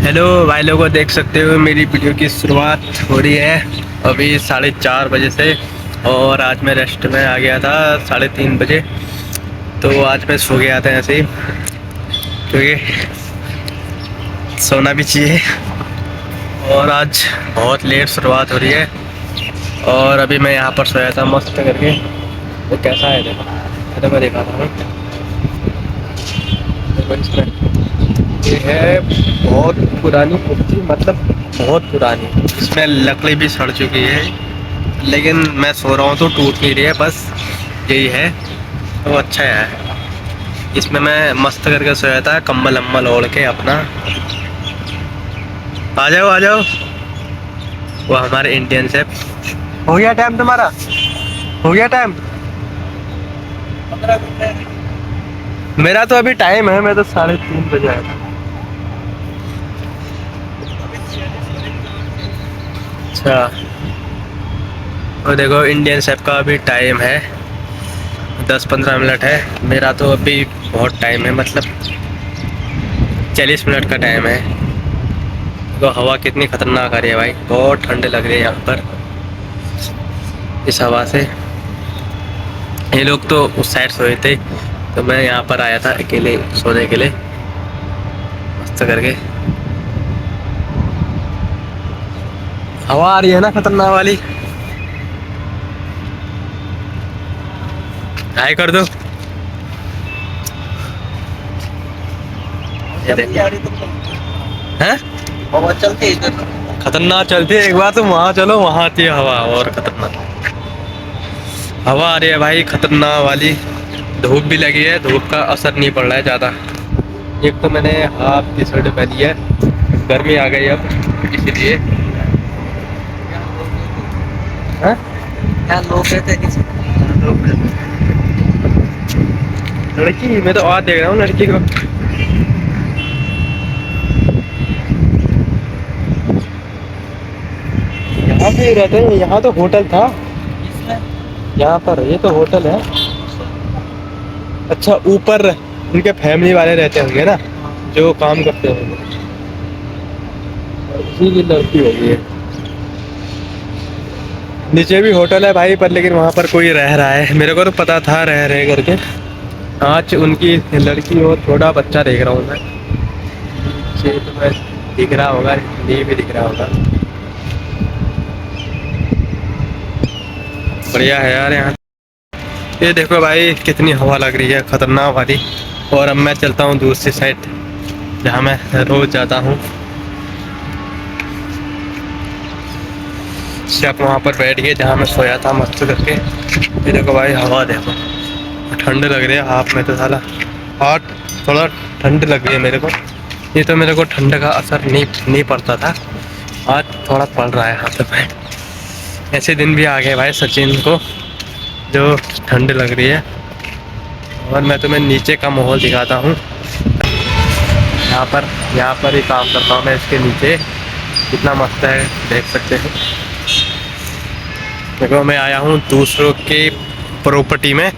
Hello भाई लोगों, देख सकते हो मेरी वीडियो की शुरुआत हो रही है अभी 4:30 बजे से। और आज मैं रेस्ट में आ गया था 3:30 बजे। तो आज मैं सो गया था ऐसे ही, क्योंकि सोना भी चाहिए। और आज बहुत लेट शुरुआत हो रही है। और अभी मैं यहाँ पर सोया था मस्त करके। तो कैसा है देखो, तो मैं देखा था देखो इसमें। ये है बहुत पुरानी कुर्सी, मतलब बहुत पुरानी। इसमें लकड़ी भी सड़ चुकी है, लेकिन मैं सो रहा हूँ तो टूट नहीं रही है, बस यही है। तो अच्छा है। इसमें मैं मस्त करके सोया था, कंबल अम्बल ओढ़ के अपना। आ जाओ आ जाओ। वो हमारे इंडियन शेफ। हो गया टाइम तुम्हारा? हो गया टाइम? मेरा तो अभी टाइम है, मैं तो 3:30 बजे आया था। अच्छा, और देखो इंडियन शेफ का अभी टाइम है 10-15 मिनट है। मेरा तो अभी बहुत टाइम है, मतलब 40 मिनट का टाइम है। तो हवा कितनी खतरनाक आ रही है भाई, बहुत ठंडे लग रही है यहाँ पर इस हवा से। ये लोग तो उस साइड सोए थे, तो मैं यहाँ पर आया था अकेले सोने के लिए मस्त करके। हवा आ रही है ना खतरनाक वाली। हाय कर दो। ये देखो हैं, हवा चलती है इधर, खतरनाक चलती है। एक बार तुम वहाँ चलो, वहाँ आती है हवा और खतरनाक हवा आ रही है भाई, खतरनाक वाली। धूप भी लगी है, धूप का असर नहीं पड़ रहा है ज़्यादा। एक तो मैंने हाफ टी शर्ट पहनी है, गर्मी आ गई अब इसीलिए। हाँ? यहाँ लोग कहते हैं लड़की, मैं तो आज देख रहा हूँ लड़की को। यहाँ पे रहते हैं, यहाँ तो होटल था। यहाँ पर ये तो होटल है। अच्छा, ऊपर उनके फैमिली वाले रहते होंगे ना, जो काम करते होंगे। उसी की लड़की होगी है। नीचे भी होटल है भाई पर, लेकिन वहाँ पर कोई रह रहा है, मेरे को तो पता था रह रहे करके। आज उनकी लड़की और छोटा बच्चा देख रहा हूँ मैं। नीचे तो मैं दिख रहा होगा, ये भी दिख रहा होगा। बढ़िया है यार यहाँ। ये देखो भाई कितनी हवा लग रही है खतरनाक वाली। और अब मैं चलता हूँ दूसरी साइड, जहाँ मैं रोज जाता हूँ। सिर्फ वहाँ पर बैठ गए जहाँ मैं सोया था मस्त करके। ये देखो भाई हवा देखो, ठंड लग रही है हाथ में तो साला। हाथ थोड़ा ठंड लग रही है मेरे को। ये तो मेरे को ठंड का असर नहीं पड़ता था, आज थोड़ा पड़ रहा है हाथ में। ऐसे दिन भी आ गए भाई सचिन को, जो ठंड लग रही है। और मैं तुम्हें नीचे का माहौल दिखाता हूँ। यहाँ पर ही काम करता हूँ मैं, इसके नीचे कितना मस्त है देख सकते हैं। देखो मैं आया हूँ दूसरों के प्रॉपर्टी में,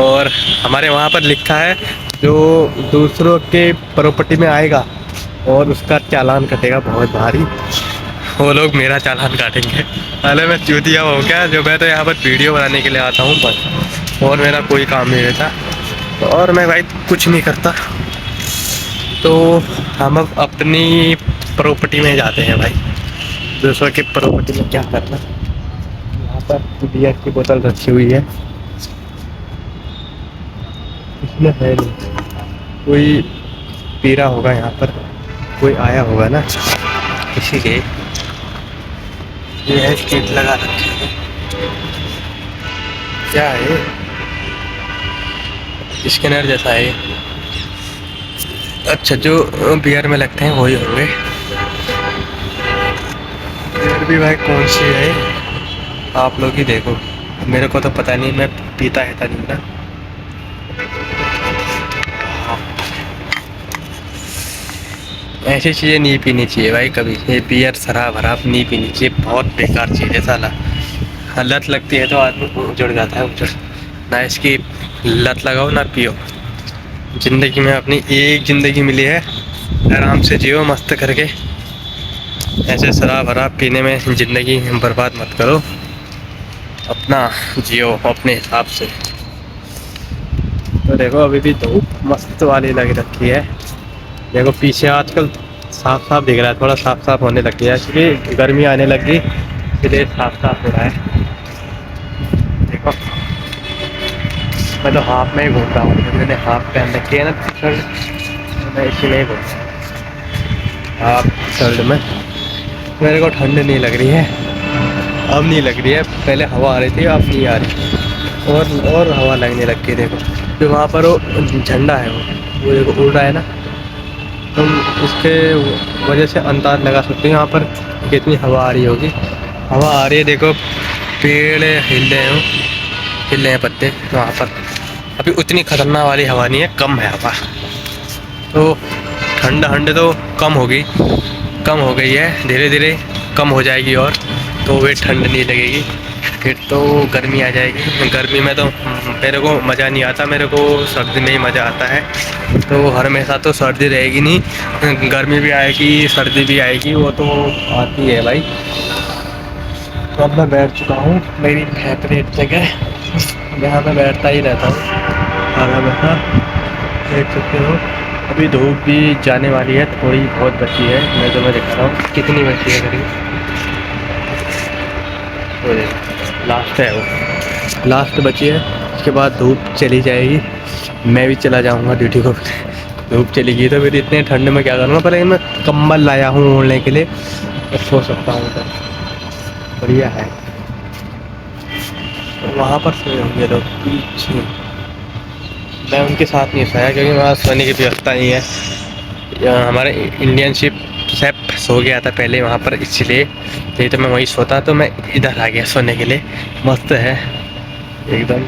और हमारे वहाँ पर लिखा है जो दूसरों के प्रॉपर्टी में आएगा और उसका चालान कटेगा बहुत भारी। वो लोग मेरा चालान काटेंगे। पहले मैं चूतिया हो क्या, जो मैं तो यहाँ पर वीडियो बनाने के लिए आता हूँ बस, और मेरा कोई काम नहीं रहता। और मैं भाई कुछ नहीं करता। तो हम अब अपनी प्रॉपर्टी में जाते हैं भाई, दूसरों की प्रॉपर्टी में क्या करना। यहाँ पर बियर की बोतल रखी हुई है, इसमें है नहीं कोई, पी रहा होगा यहाँ पर, कोई आया होगा ना इसीलिए। ये है स्ट्रीट लगा रखी है, क्या है स्कैनर जैसा है। अच्छा, जो बियर में लगते हैं वही होंगे। बियर भी भाई कौन सी है आप लोग ही देखो, मेरे को तो पता नहीं, मैं पीता है था नहीं ना। ऐसी चीज़ें नहीं पीनी चाहिए भाई कभी। ये बियर शराब वराब नहीं पीनी चाहिए, बहुत बेकार चीज़ है साला। लत लगती है तो आदमी उजड़ जाता है, उजड़ ना। इसकी लत लगाओ ना पियो। ज़िंदगी में अपनी एक ज़िंदगी मिली है, आराम से जियो मस्त करके। ऐसे शराब वराब पीने में ज़िंदगी बर्बाद मत करो, अपना जियो अपने हिसाब से। तो देखो अभी भी धूप मस्त वाली लग रखी है। देखो पीछे आजकल साफ साफ दिख रहा है, थोड़ा साफ साफ होने लग गया, इसलिए गर्मी आने लगी, इसलिए साफ साफ हो रहा है। देखो मैं तो हाफ में ही घूम रहा हूँ, मैंने हाफ पहन रखी है ना शर्ट, तो मैं इसी में ही घूम रहा हूँ हाफ शर्ट में। मेरे को ठंड नहीं लग रही है, अब नहीं लग रही है, पहले हवा आ रही थी अब नहीं आ रही, और हवा लगने लग गई। देखो जो वहाँ पर वो झंडा है वो देखो उड़ रहा है ना, तुम उसके वजह से अंदाज लगा सकते हो यहाँ पर कितनी हवा आ रही होगी। हवा आ रही है, देखो पेड़ हिल रहे हैं पत्ते वहाँ पर। अभी उतनी खतरनाक वाली हवा नहीं है, कम है हवा, तो ठंड ठंड तो कम हो गई है, धीरे धीरे कम हो जाएगी, और तो वे ठंड नहीं लगेगी, फिर तो गर्मी आ जाएगी। गर्मी में तो मेरे को मज़ा नहीं आता, मेरे को सर्दी में ही मज़ा आता है। तो हर हमेशा तो सर्दी रहेगी नहीं, गर्मी भी आएगी सर्दी भी आएगी, वो तो आती है भाई। तो अब मैं बैठ चुका हूँ मेरी फेवरेट जगह, जहाँ मैं बैठता ही रहता हूँ और हमेशा, देख सकते हो। अभी धूप भी जाने वाली है, थोड़ी बहुत बची है, मैं तुम्हें दिखा रहा हूँ कितनी बची है करीब। लास्ट है वो, लास्ट बची है, उसके बाद धूप चली जाएगी, मैं भी चला जाऊंगा ड्यूटी को। धूप चली गई तो फिर इतने ठंड में क्या करूँगा, पर मैं कंबल लाया हूँ ओढ़ने के लिए, तो सो सकता हूँ, तो बढ़िया है। तो वहाँ पर सोए होंगे लोग पीछे, मैं उनके साथ नहीं सोया क्योंकि वहाँ सोने की व्यवस्था नहीं है। हमारे इंडियन शिप सेफ सो गया था पहले वहाँ पर, इसलिए नहीं तो मैं वहीं सोता, तो मैं इधर आ गया सोने के लिए। मस्त है एकदम।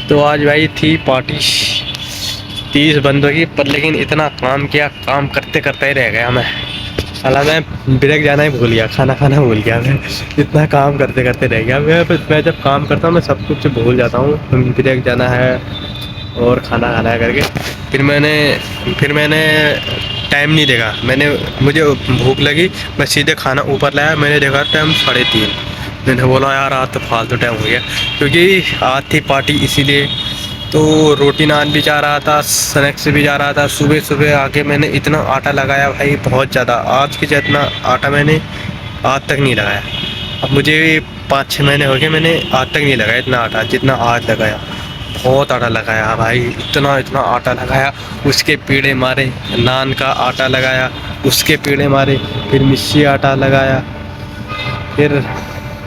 तो आज भाई थी पार्टी 30 बंदों की, पर लेकिन इतना काम किया, काम करते करते ही रह गया मैं। साला मैं ब्रेक जाना ही भूल गया, खाना खाना भूल गया, मैं इतना काम करते करते रह गया। मैं जब काम करता हूँ मैं सब कुछ भूल जाता हूँ, ब्रेक जाना है और खाना खाना है करके। फिर मैंने टाइम नहीं देखा, मुझे भूख लगी, मैं सीधे खाना ऊपर लाया, मैंने देखा टाइम 3:30। मैंने बोला यार आज तो फालतू टाइम हो गया, क्योंकि आज थी पार्टी इसीलिए। तो रोटी नान भी जा रहा था, स्नैक्स भी जा रहा था। सुबह सुबह आके मैंने इतना आटा लगाया भाई, बहुत ज़्यादा, आज की जितना आटा मैंने आज तक नहीं लगाया। अब मुझे 5-6 महीने हो गए, मैंने आज तक नहीं लगाया इतना आटा जितना आज लगाया। बहुत आटा लगाया भाई, इतना आटा लगाया, उसके पेड़े मारे, नान का आटा लगाया, उसके पेड़े मारे, फिर मिस्सी आटा लगाया। फिर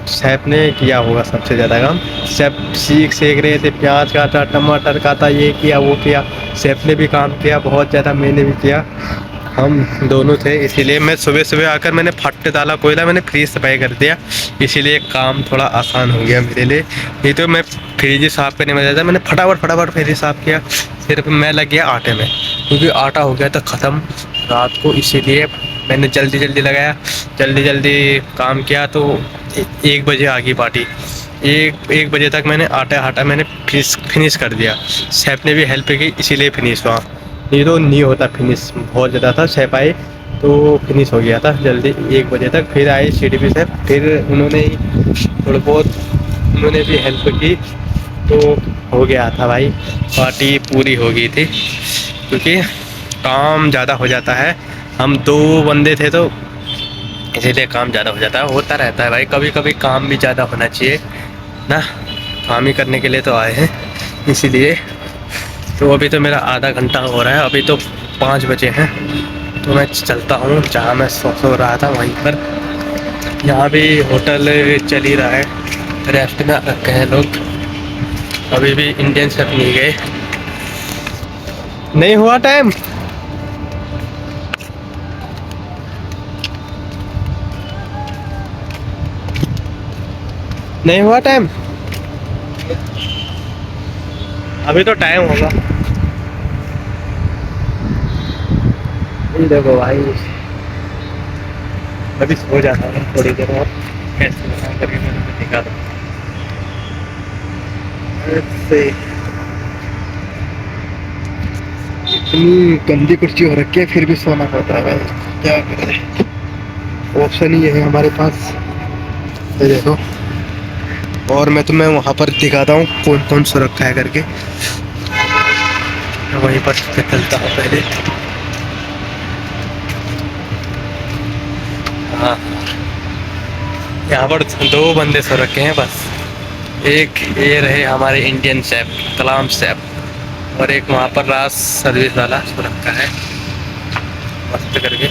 शेफ ने किया होगा सबसे ज़्यादा काम, शेफ सेक रहे थे, प्याज काटा, टमाटर काटा, ये किया वो किया। शेफ ने भी काम किया बहुत ज़्यादा, मैंने भी किया, हम दोनों थे। इसीलिए मैं सुबह सुबह आकर मैंने फट डाला कोयला, मैंने फ्रिज सफाई कर दिया, इसीलिए काम थोड़ा आसान हो गया मेरे लिए। नहीं तो मैं फ्रिज साफ़ करने में जाता, मैंने फटाफट फ्रिज साफ़ किया, सिर्फ मैं लग गया आटे में, क्योंकि आटा हो गया था ख़त्म रात को, इसीलिए मैंने जल्दी जल्दी लगाया, जल्दी जल्दी काम किया। तो 1 बजे आ गई पार्टी, एक बजे तक मैंने आटा मैंने फिनिश कर दिया। शेफ ने भी हेल्प की, इसीलिए फिनिश हुआ, नहीं तो नहीं होता फिनिश, बहुत ज़्यादा था। शेफ आए तो फिनिश हो गया था जल्दी 1 बजे तक। फिर आए CDP शेफ, फिर उन्होंने थोड़ा बहुत उन्होंने भी हेल्प की, तो हो गया था भाई, पार्टी पूरी हो गई थी। क्योंकि काम ज़्यादा हो जाता है, हम 2 बंदे थे तो इसीलिए काम ज़्यादा हो जाता है, होता रहता है भाई, कभी कभी काम भी ज़्यादा होना चाहिए ना, काम ही करने के लिए तो आए हैं, इसीलिए। तो अभी तो मेरा आधा घंटा हो रहा है, अभी तो 5 बजे हैं, तो मैं चलता हूँ जहाँ मैं सो रहा था वहीं पर। यहाँ भी होटल चल ही रहा है, रेस्ट में रखे हैं लोग, अभी भी इंडियन शेफ नहीं गए, नहीं हुआ टाइम। नहीं हुआ टाइम, अभी तो टाइम होगा। देखो भाई अभी सो जाता हूँ थोड़ी देर और, कैसे बना करके मैं तुम्हें दिखा दूँ। इतनी गंदी कुर्सी हो रखी है, फिर भी सोना पड़ता है भाई, क्या करें, ऑप्शन ही ये है हमारे पास। ये देखो, और मैं तुम्हें वहाँ पर दिखाता हूँ कौन कौन सो रखा है करके। मैं वहीं पर चलता हूँ पहले। हाँ, यहाँ पर दो बंदे सो रखे हैं बस। एक ये रहे हमारे इंडियन शेफ कलाम शेफ, और एक वहाँ पर राज सर्विस वाला सो रखा है मस्त करके।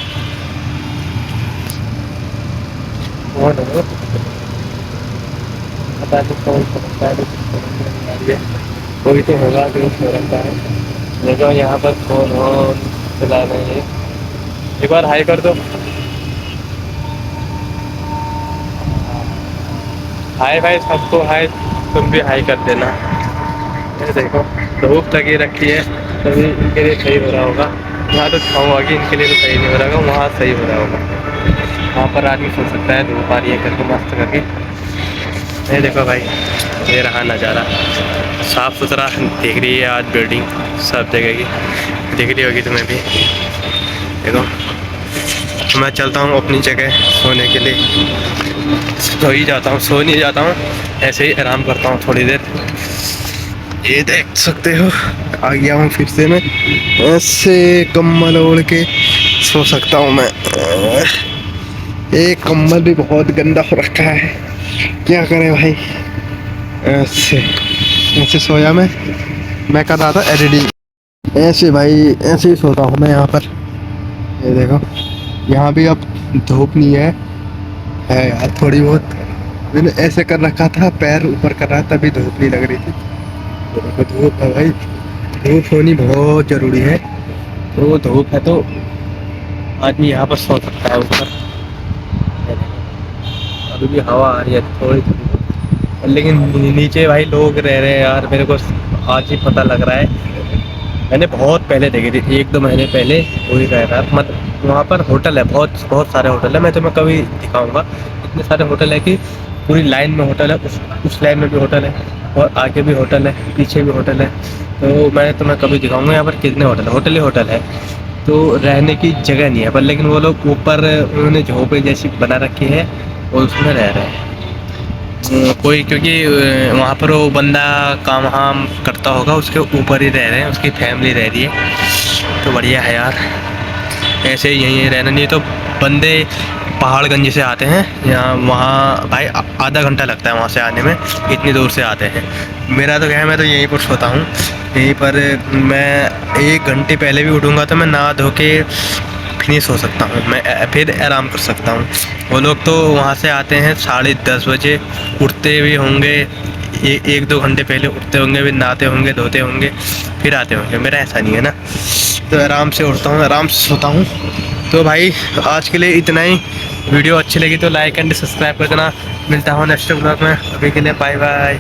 कौन है वो? पता नहीं कौन सो रखा है, कोई तो होगा जो सो रखा है। देखो यहाँ पर कौन हो चला रहे हैं, एक बार हाई कर दो। हाय भाई, सबको हाय, तुम भी हाई कर देना। ये देखो, धूप लगी रखी है, तभी इनके लिए सही हो रहा होगा। यहाँ तो छाँव होगी, इनके लिए तो सही नहीं हो रहा होगा, वहाँ सही हो रहा होगा। वहाँ पर आदमी सो सकता है धूप आ रही है करके मस्त करके। ये देखो भाई, ये रहा नज़ारा, साफ़ सुथरा दिख रही है आज बिल्डिंग सब जगह की, दिख रही होगी तुम्हें भी। देखो, तो मैं चलता हूँ अपनी जगह सोने के लिए। सो ही जाता हूँ, सो नहीं जाता हूँ, ऐसे ही आराम करता हूँ थोड़ी देर। ये देख सकते हो, आ गया हूँ फिर से मैं, ऐसे कम्बल ओढ़ के सो सकता हूँ मैं। एक कम्बल भी बहुत गंदा हो रखा है, क्या करें भाई। ऐसे ऐसे सोया मैं कर रहा था एडिटिंग, ऐसे भाई ऐसे ही सोता हूँ मैं यहाँ पर। ये देखो, यहाँ भी अब धूप नहीं है यार थोड़ी बहुत। मैंने ऐसे कर रखा था, पैर ऊपर कर रहा था, तभी धूप नहीं लग रही थी। तो देखो धूप है भाई, धूप होनी बहुत ज़रूरी है। तो धूप है तो आदमी यहाँ पर सो सकता है ऊपर। अभी भी हवा आ रही है थोड़ी थोड़ी, लेकिन नीचे भाई लोग रह रहे हैं यार, मेरे को आज ही पता लग रहा है। मैंने बहुत पहले देखी थी, 1-2 महीने पहले वही रह रहा था। मतलब वहाँ पर होटल है, बहुत बहुत सारे होटल है, मैं तुम्हें कभी दिखाऊंगा। इतने सारे होटल है कि पूरी लाइन में होटल है, उस लाइन में भी होटल है, और आगे भी होटल है, पीछे भी होटल है। तो मैं तुम्हें कभी दिखाऊंगा यहाँ पर कितने होटल है, होटल ही होटल है। तो रहने की जगह नहीं है पर, लेकिन वो लोग ऊपर उन्होंने झोपड़ी जैसी बना रखी है और उसमें रह रहे हैं। कोई, क्योंकि वहाँ पर वो बंदा काम वाम करता होगा, उसके ऊपर ही रह रहे हैं, उसकी फैमिली रह रही है। तो बढ़िया है यार, ऐसे ही यहीं रहना। नहीं तो बंदे पहाड़गंज से आते हैं यहाँ, वहाँ भाई आधा घंटा लगता है वहाँ से आने में, इतनी दूर से आते हैं। मेरा तो क्या है, मैं तो यहीं पर सोता हूँ, यहीं पर। मैं 1 घंटे पहले भी उठूँगा तो मैं नहा धो के फिर सो सकता हूँ, मैं फिर आराम कर सकता हूँ। वो लोग तो वहाँ से आते हैं 10:30 बजे, उठते भी होंगे 1-2 घंटे पहले उठते होंगे, फिर नहाते होंगे, धोते होंगे, फिर आते होंगे। मेरा ऐसा नहीं है ना, तो आराम से उठता हूँ, आराम से सोता हूँ। तो भाई आज के लिए इतना ही। वीडियो अच्छी लगी तो लाइक एंड सब्सक्राइब कर देना। मिलता हूँ नेक्स्ट ब्लॉग में, अभी के लिए बाय बाय।